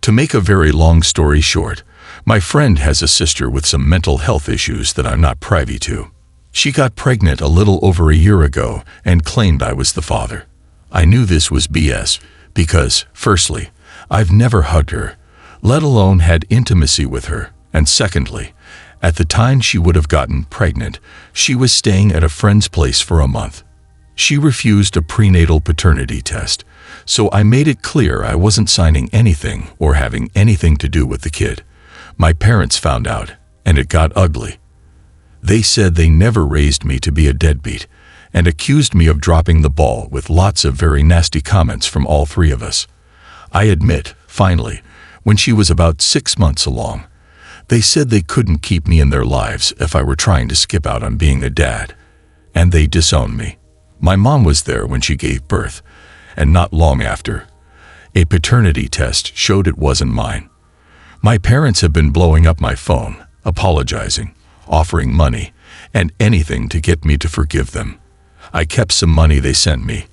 To make a very long story short, my friend has a sister with some mental health issues that I'm not privy to. She got pregnant a little over a year ago and claimed I was the father. I knew this was BS because, firstly, I've never hugged her, let alone had intimacy with her, and secondly, at the time she would have gotten pregnant, she was staying at a friend's place for a month. She refused a prenatal paternity test, so I made it clear I wasn't signing anything or having anything to do with the kid. My parents found out, and it got ugly. They said they never raised me to be a deadbeat, and accused me of dropping the ball with lots of very nasty comments from all three of us. I admit, finally, when she was about 6 months along, they said they couldn't keep me in their lives if I were trying to skip out on being a dad, and they disowned me. My mom was there when she gave birth, and not long after. A paternity test showed it wasn't mine. My parents have been blowing up my phone, apologizing, offering money, and anything to get me to forgive them. I kept some money they sent me,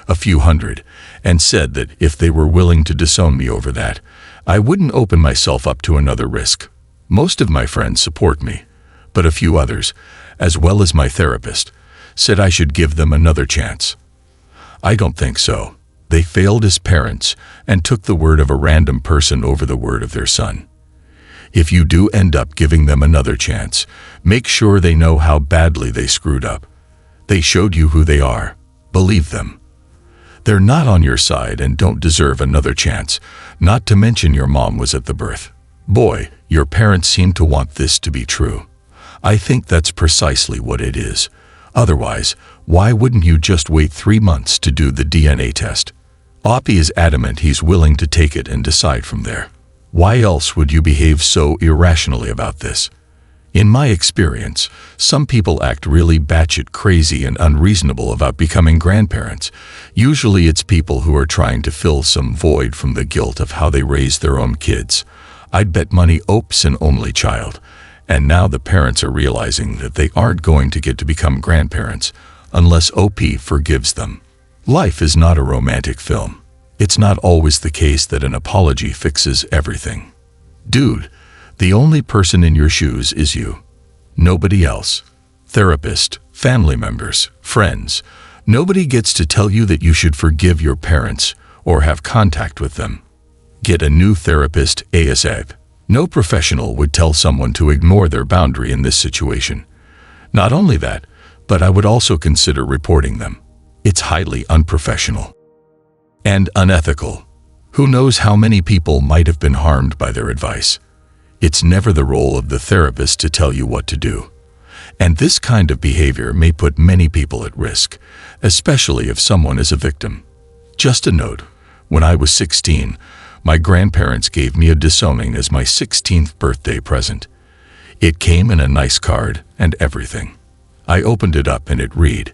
a few hundred, and said that if they were willing to disown me over that, I wouldn't open myself up to another risk. Most of my friends support me, but a few others, as well as my therapist, said I should give them another chance. I don't think so. They failed as parents and took the word of a random person over the word of their son. If you do end up giving them another chance, make sure they know how badly they screwed up. They showed you who they are. Believe them. They're not on your side and don't deserve another chance, not to mention your mom was at the birth. Boy, your parents seem to want this to be true. I think that's precisely what it is. Otherwise, why wouldn't you just wait 3 months to do the DNA test? Oppie is adamant he's willing to take it and decide from there. Why else would you behave so irrationally about this? In my experience, some people act really batshit crazy and unreasonable about becoming grandparents. Usually it's people who are trying to fill some void from the guilt of how they raised their own kids. I'd bet money Ope's an only child, and now the parents are realizing that they aren't going to get to become grandparents unless OP forgives them. Life is not a romantic film. It's not always the case that an apology fixes everything. Dude, the only person in your shoes is you. Nobody else. Therapist, family members, friends. Nobody gets to tell you that you should forgive your parents or have contact with them. Get a new therapist ASAP. No professional would tell someone to ignore their boundary in this situation. Not only that, but I would also consider reporting them. It's highly unprofessional and unethical. Who knows how many people might have been harmed by their advice? It's never the role of the therapist to tell you what to do. And this kind of behavior may put many people at risk, especially if someone is a victim. Just a note, when I was 16, my grandparents gave me a disowning as my 16th birthday present. It came in a nice card and everything. I opened it up and it read,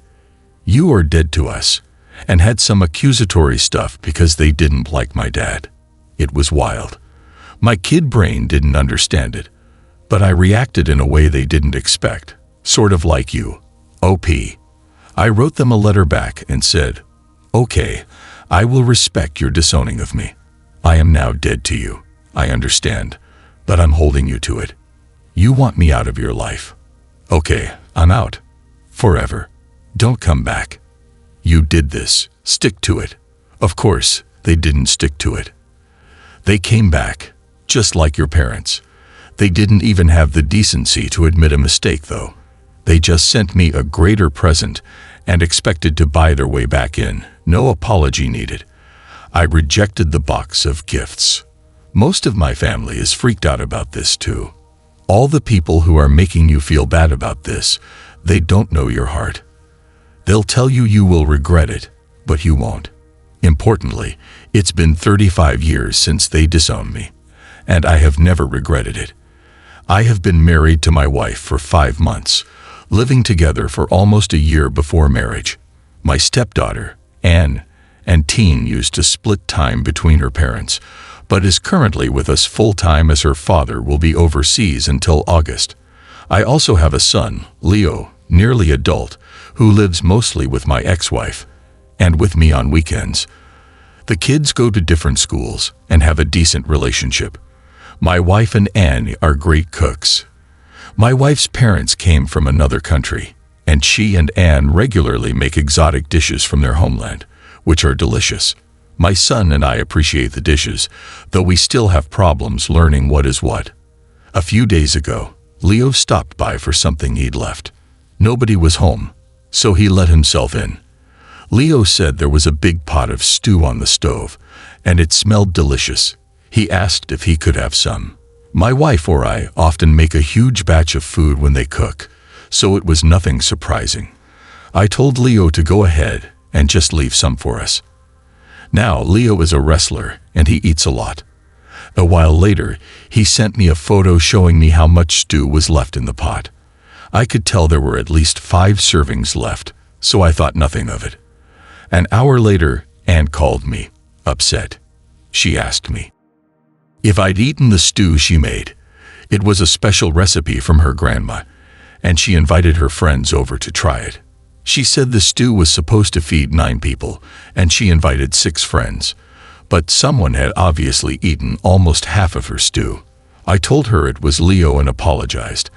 "You are dead to us," and had some accusatory stuff because they didn't like my dad. It was wild. My kid brain didn't understand it, but I reacted in a way they didn't expect, sort of like you, OP. I wrote them a letter back and said, "Okay, I will respect your disowning of me. I am now dead to you. I understand, but I'm holding you to it. You want me out of your life. Okay, I'm out. Forever. Don't come back. You did this. Stick to it." Of course, they didn't stick to it. They came back, just like your parents. They didn't even have the decency to admit a mistake, though. They just sent me a greater present and expected to buy their way back in. No apology needed. I rejected the box of gifts. Most of my family is freaked out about this too. All the people who are making you feel bad about this, they don't know your heart. They'll tell you you will regret it, but you won't. Importantly, it's been 35 years since they disowned me, and I have never regretted it. I have been married to my wife for 5 months, living together for almost a year before marriage. My stepdaughter, Anne, and teen used to split time between her parents, but is currently with us full-time as her father will be overseas until August. I also have a son, Leo, nearly adult, who lives mostly with my ex-wife, and with me on weekends. The kids go to different schools and have a decent relationship. My wife and Anne are great cooks. My wife's parents came from another country, and she and Anne regularly make exotic dishes from their homeland, which are delicious. My son and I appreciate the dishes, though we still have problems learning what is what. A few days ago, Leo stopped by for something he'd left. Nobody was home, so he let himself in. Leo said there was a big pot of stew on the stove, and it smelled delicious. He asked if he could have some. My wife or I often make a huge batch of food when they cook, so it was nothing surprising. I told Leo to go ahead and just leave some for us. Now, Leo is a wrestler, and he eats a lot. A while later, he sent me a photo showing me how much stew was left in the pot. I could tell there were at least 5 servings left, so I thought nothing of it. An hour later, Anne called me, upset. She asked me if I'd eaten the stew she made. It was a special recipe from her grandma, and she invited her friends over to try it. She said the stew was supposed to feed 9 people, and she invited 6 friends. But someone had obviously eaten almost half of her stew. I told her it was Leo and apologized,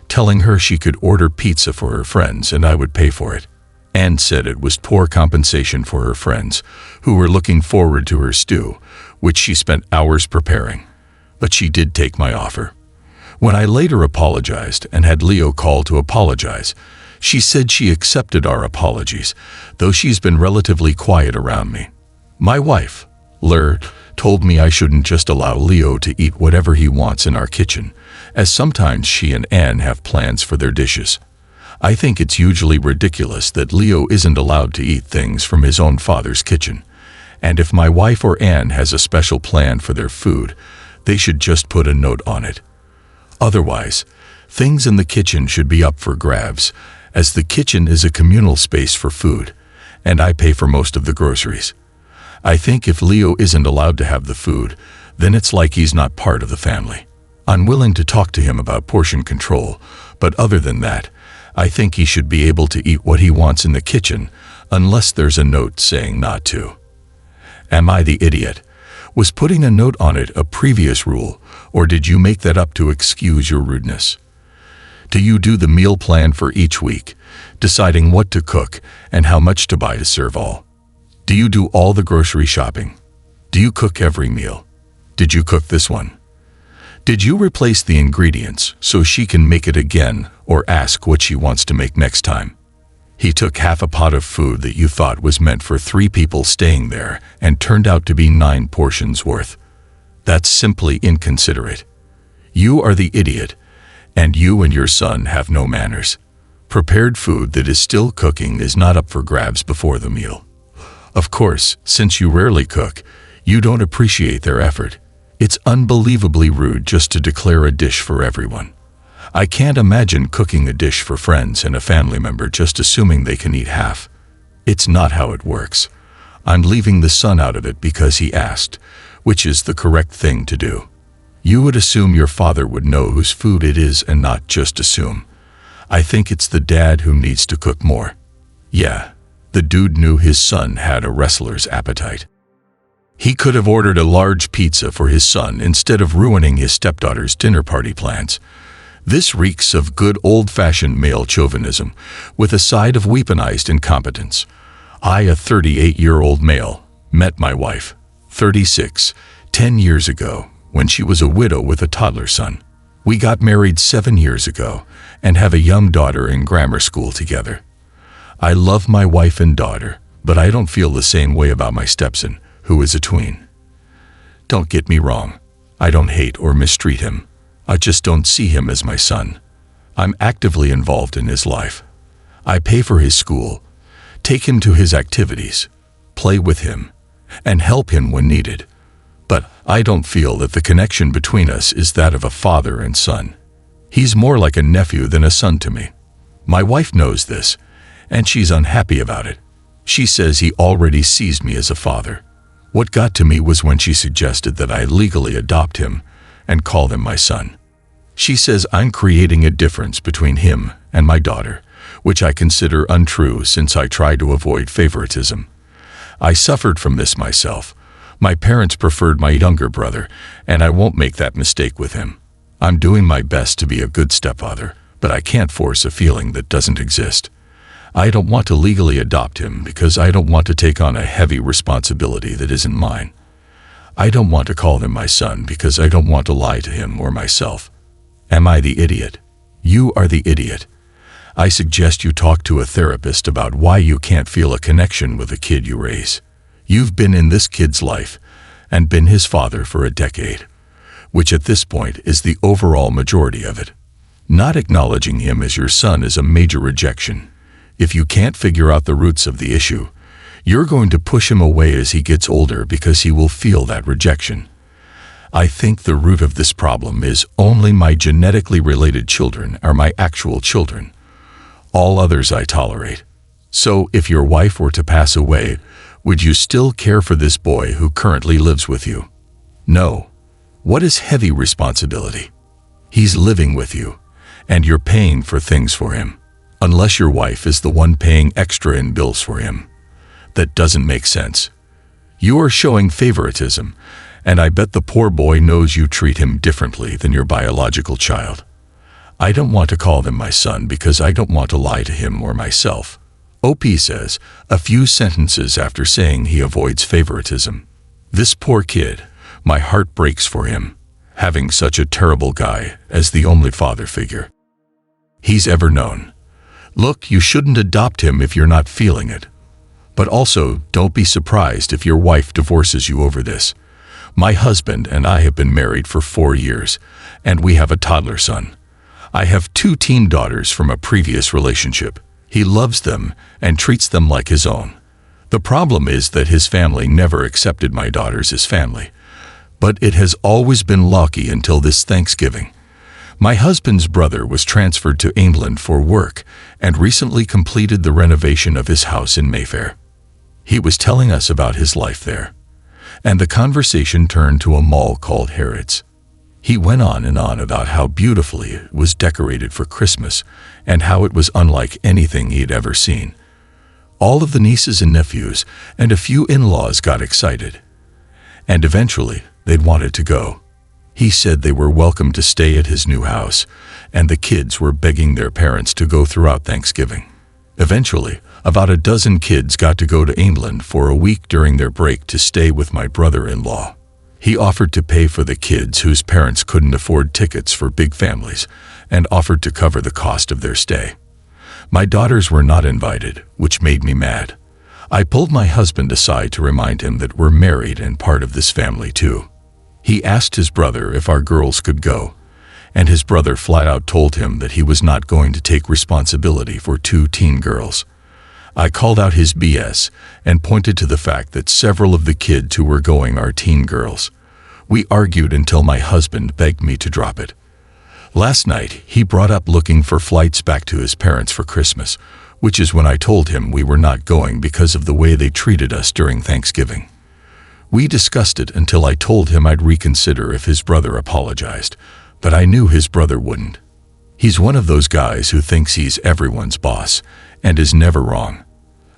telling her she could order pizza for her friends and I would pay for it. Anne said it was poor compensation for her friends, who were looking forward to her stew, which she spent hours preparing. But she did take my offer. When I later apologized and had Leo call to apologize, she said she accepted our apologies, though she's been relatively quiet around me. My wife, told me I shouldn't just allow Leo to eat whatever he wants in our kitchen, as sometimes she and Anne have plans for their dishes. I think it's usually ridiculous that Leo isn't allowed to eat things from his own father's kitchen, and if my wife or Anne has a special plan for their food, they should just put a note on it. Otherwise, things in the kitchen should be up for grabs, as the kitchen is a communal space for food, and I pay for most of the groceries. I think if Leo isn't allowed to have the food, then it's like he's not part of the family. I'm willing to talk to him about portion control, but other than that, I think he should be able to eat what he wants in the kitchen, unless there's a note saying not to. Am I the idiot? Was putting a note on it a previous rule, or did you make that up to excuse your rudeness? Do you do the meal plan for each week, deciding what to cook and how much to buy to serve all? Do you do all the grocery shopping? Do you cook every meal? Did you cook this one? Did you replace the ingredients so she can make it again or ask what she wants to make next time? He took half a pot of food that you thought was meant for 3 people staying there and turned out to be 9 portions worth. That's simply inconsiderate. You are the idiot, and you and your son have no manners. Prepared food that is still cooking is not up for grabs before the meal. Of course, since you rarely cook, you don't appreciate their effort. It's unbelievably rude just to declare a dish for everyone. I can't imagine cooking a dish for friends and a family member just assuming they can eat half. It's not how it works. I'm leaving the son out of it because he asked, which is the correct thing to do. You would assume your father would know whose food it is and not just assume. I think it's the dad who needs to cook more. Yeah, the dude knew his son had a wrestler's appetite. He could have ordered a large pizza for his son instead of ruining his stepdaughter's dinner party plans. This reeks of good old-fashioned male chauvinism, with a side of weaponized incompetence. I, a 38-year-old male, met my wife, 36, 10 years ago, when she was a widow with a toddler son. We got married 7 years ago and have a young daughter in grammar school together. I love my wife and daughter, but I don't feel the same way about my stepson, who is a tween. Don't get me wrong, I don't hate or mistreat him. I just don't see him as my son. I'm actively involved in his life. I pay for his school, take him to his activities, play with him, and help him when needed. But I don't feel that the connection between us is that of a father and son. He's more like a nephew than a son to me. My wife knows this, and she's unhappy about it. She says he already sees me as a father. What got to me was when she suggested that I legally adopt him and call him my son. She says I'm creating a difference between him and my daughter, which I consider untrue since I try to avoid favoritism. I suffered from this myself, My parents preferred my younger brother, and I won't make that mistake with him. I'm doing my best to be a good stepfather, but I can't force a feeling that doesn't exist. I don't want to legally adopt him because I don't want to take on a heavy responsibility that isn't mine. I don't want to call him my son because I don't want to lie to him or myself. Am I the idiot? You are the idiot. I suggest you talk to a therapist about why you can't feel a connection with the kid you raise. You've been in this kid's life and been his father for a decade, which at this point is the overall majority of it. Not acknowledging him as your son is a major rejection. If you can't figure out the roots of the issue, you're going to push him away as he gets older because he will feel that rejection. I think the root of this problem is only my genetically related children are my actual children. All others I tolerate. So if your wife were to pass away, would you still care for this boy who currently lives with you? No. What is heavy responsibility? He's living with you, and you're paying for things for him. Unless your wife is the one paying extra in bills for him. That doesn't make sense. You are showing favoritism, and I bet the poor boy knows you treat him differently than your biological child. I don't want to call them my son because I don't want to lie to him or myself. OP says, a few sentences after saying he avoids favoritism. This poor kid, my heart breaks for him, having such a terrible guy as the only father figure he's ever known. Look, you shouldn't adopt him if you're not feeling it. But also, don't be surprised if your wife divorces you over this. My husband and I have been married for 4 years, and we have a toddler son. I have 2 teen daughters from a previous relationship. He loves them and treats them like his own. The problem is that his family never accepted my daughters as family. But it has always been lucky until this Thanksgiving. My husband's brother was transferred to England for work and recently completed the renovation of his house in Mayfair. He was telling us about his life there, and the conversation turned to a mall called Harrods. He went on and on about how beautifully it was decorated for Christmas and how it was unlike anything he'd ever seen. All of the nieces and nephews and a few in-laws got excited, and eventually they'd wanted to go. He said they were welcome to stay at his new house, and the kids were begging their parents to go throughout Thanksgiving. Eventually, about a dozen kids got to go to England for a week during their break to stay with my brother-in-law. He offered to pay for the kids whose parents couldn't afford tickets for big families and offered to cover the cost of their stay. My daughters were not invited, which made me mad. I pulled my husband aside to remind him that we're married and part of this family too. He asked his brother if our girls could go, and his brother flat out told him that he was not going to take responsibility for 2 teen girls. I called out his BS and pointed to the fact that several of the kids who were going are teen girls. We argued until my husband begged me to drop it. Last night, he brought up looking for flights back to his parents for Christmas, which is when I told him we were not going because of the way they treated us during Thanksgiving. We discussed it until I told him I'd reconsider if his brother apologized, but I knew his brother wouldn't. He's one of those guys who thinks he's everyone's boss and is never wrong.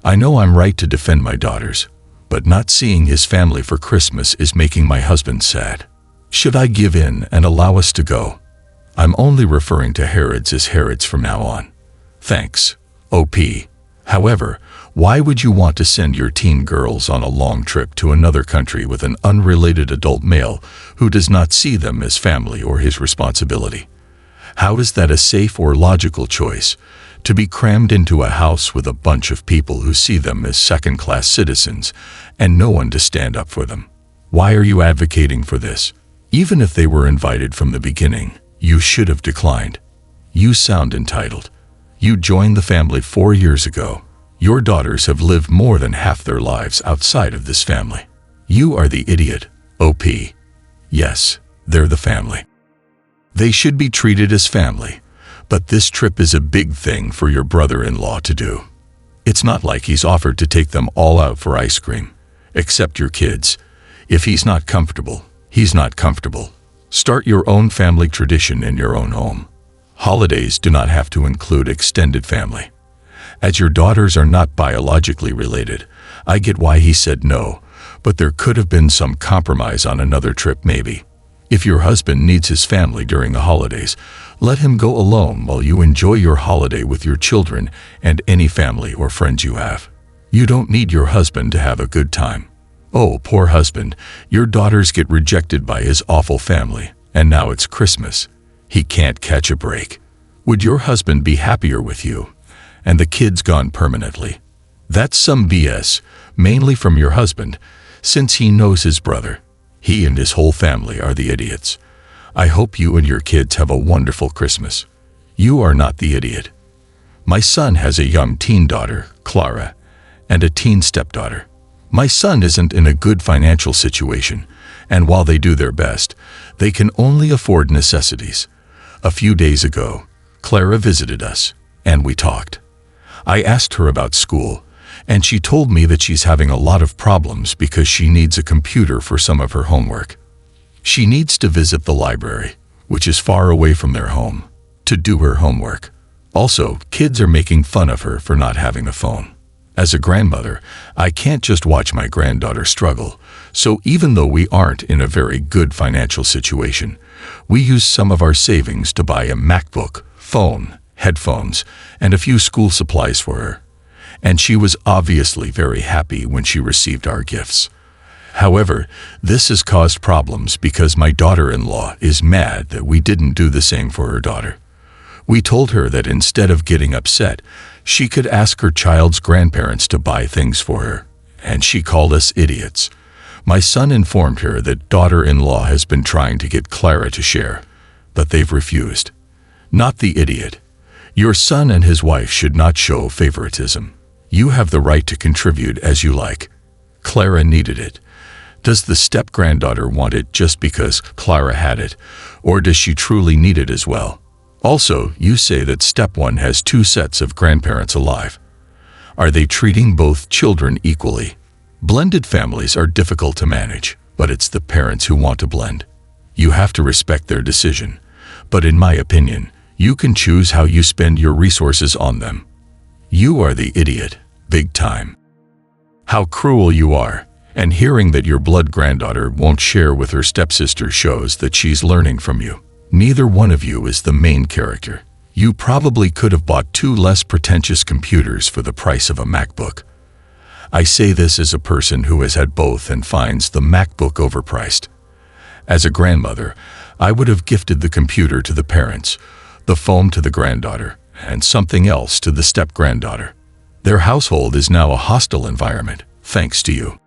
I know I'm right to defend my daughters, but not seeing his family for Christmas is making my husband sad. Should I give in and allow us to go? I'm only referring to Harrods as Harrods from now on. Thanks, OP. However, why would you want to send your teen girls on a long trip to another country with an unrelated adult male who does not see them as family or his responsibility? How is that a safe or logical choice, to be crammed into a house with a bunch of people who see them as second-class citizens and no one to stand up for them? Why are you advocating for this? Even if they were invited from the beginning, you should have declined. You sound entitled. You joined the family 4 years ago. Your daughters have lived more than half their lives outside of this family. You are the idiot, OP. Yes, they're the family. They should be treated as family, but this trip is a big thing for your brother-in-law to do. It's not like he's offered to take them all out for ice cream, except your kids. If he's not comfortable, he's not comfortable. Start your own family tradition in your own home. Holidays do not have to include extended family. As your daughters are not biologically related, I get why he said no, but there could have been some compromise on another trip maybe. If your husband needs his family during the holidays, let him go alone while you enjoy your holiday with your children and any family or friends you have. You don't need your husband to have a good time. Oh, poor husband, your daughters get rejected by his awful family, and now it's Christmas. He can't catch a break. Would your husband be happier with you? And the kids gone permanently. That's some BS, mainly from your husband, since he knows his brother. He and his whole family are the idiots. I hope you and your kids have a wonderful Christmas. You are not the idiot. My son has a young teen daughter, Clara, and a teen stepdaughter. My son isn't in a good financial situation, and while they do their best, they can only afford necessities. A few days ago, Clara visited us, and we talked. I asked her about school, and she told me that she's having a lot of problems because she needs a computer for some of her homework. She needs to visit the library, which is far away from their home, to do her homework. Also, kids are making fun of her for not having a phone. As a grandmother, I can't just watch my granddaughter struggle, so even though we aren't in a very good financial situation, we use some of our savings to buy a MacBook, phone, headphones, and a few school supplies for her. And she was obviously very happy when she received our gifts. However, this has caused problems because my daughter-in-law is mad that we didn't do the same for her daughter. We told her that instead of getting upset, she could ask her child's grandparents to buy things for her, and she called us idiots. My son informed her that daughter-in-law has been trying to get Clara to share, but they've refused. Not the idiot. Your son and his wife should not show favoritism. You have the right to contribute as you like. Clara needed it. Does the step-granddaughter want it just because Clara had it, or does she truly need it as well? Also, you say that step one has 2 sets of grandparents alive. Are they treating both children equally? Blended families are difficult to manage, but it's the parents who want to blend. You have to respect their decision, but in my opinion, you can choose how you spend your resources on them. You are the idiot, big time. How cruel you are, and hearing that your blood granddaughter won't share with her stepsister shows that she's learning from you. Neither one of you is the main character. You probably could have bought 2 less pretentious computers for the price of a MacBook. I say this as a person who has had both and finds the MacBook overpriced. As a grandmother, I would have gifted the computer to the parents, the phone to the granddaughter, and something else to the step-granddaughter. Their household is now a hostile environment, thanks to you.